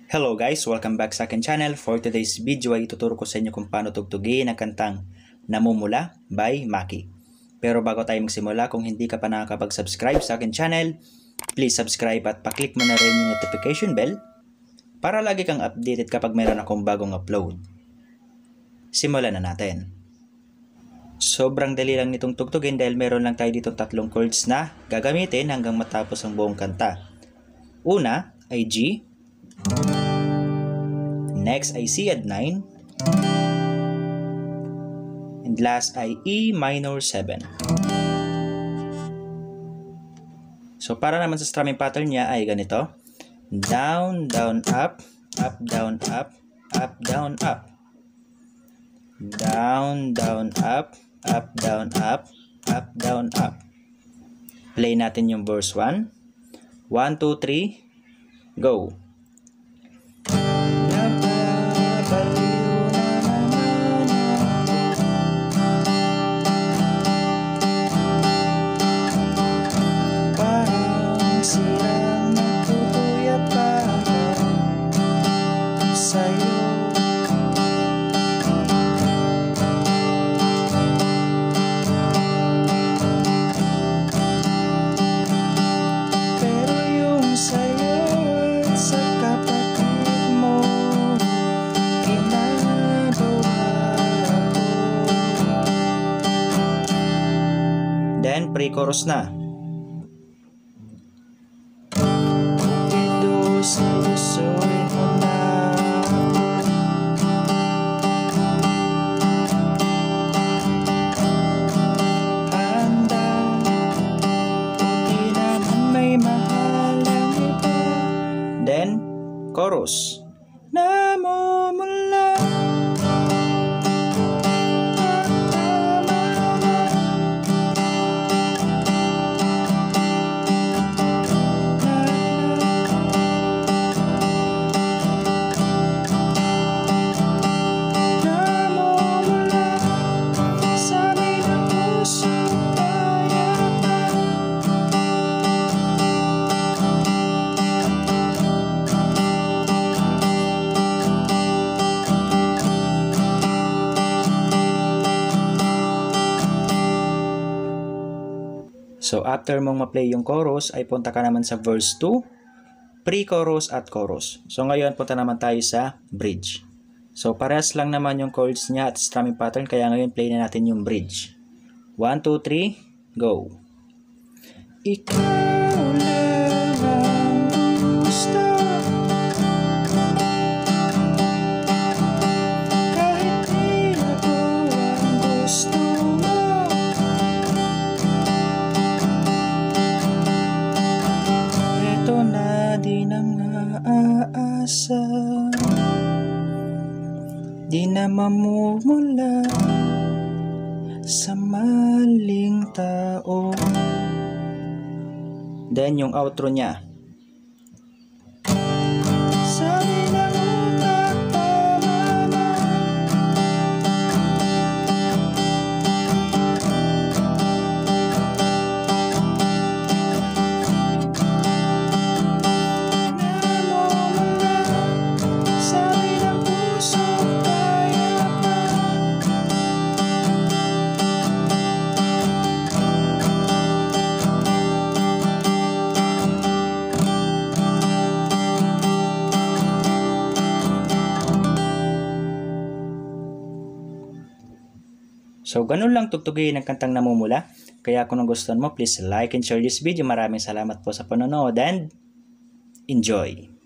Hello guys! Welcome back sa akin channel. For today's video ay ituturo ko sa inyo kung paano tugtugin ang kantang Namumula by Maki. Pero bago tayo magsimula, kung hindi ka pa nakakapag-subscribe sa akin channel, please subscribe at paklik mo na rin yung notification bell para lagi kang updated kapag mayroon akong bagong upload. Simulan na natin. Sobrang dali lang nitong tugtugin dahil meron lang tayo dito tatlong chords na gagamitin hanggang matapos ang buong kanta. Una ay G. Next ay C add 9. And last ay E minor 7. So para naman sa strumming pattern niya ay ganito. Down, down, up, up, down, up, up, down, up. Down, down, up, up, down, up, up, down, up. Play natin yung verse 1. 1, 2, 3, go. Then, pre-chorus na. Then, chorus. Namumula. So, after mong ma-play yung chorus, ay punta ka naman sa verse 2, pre-chorus at chorus. So, ngayon, punta naman tayo sa bridge. So, parehas lang naman yung chords niya at strumming pattern, kaya ngayon, play na natin yung bridge. 1, 2, 3, go! Ikaw lang ang gusto. Di na mamumula sa maling tao. Then yung outro niya. Sabi ng utak, tama na. So, ganun lang tugtugin ang kantang Namumula. Kaya kung nagustuhan mo, please like and share this video. Maraming salamat po sa panonood and enjoy!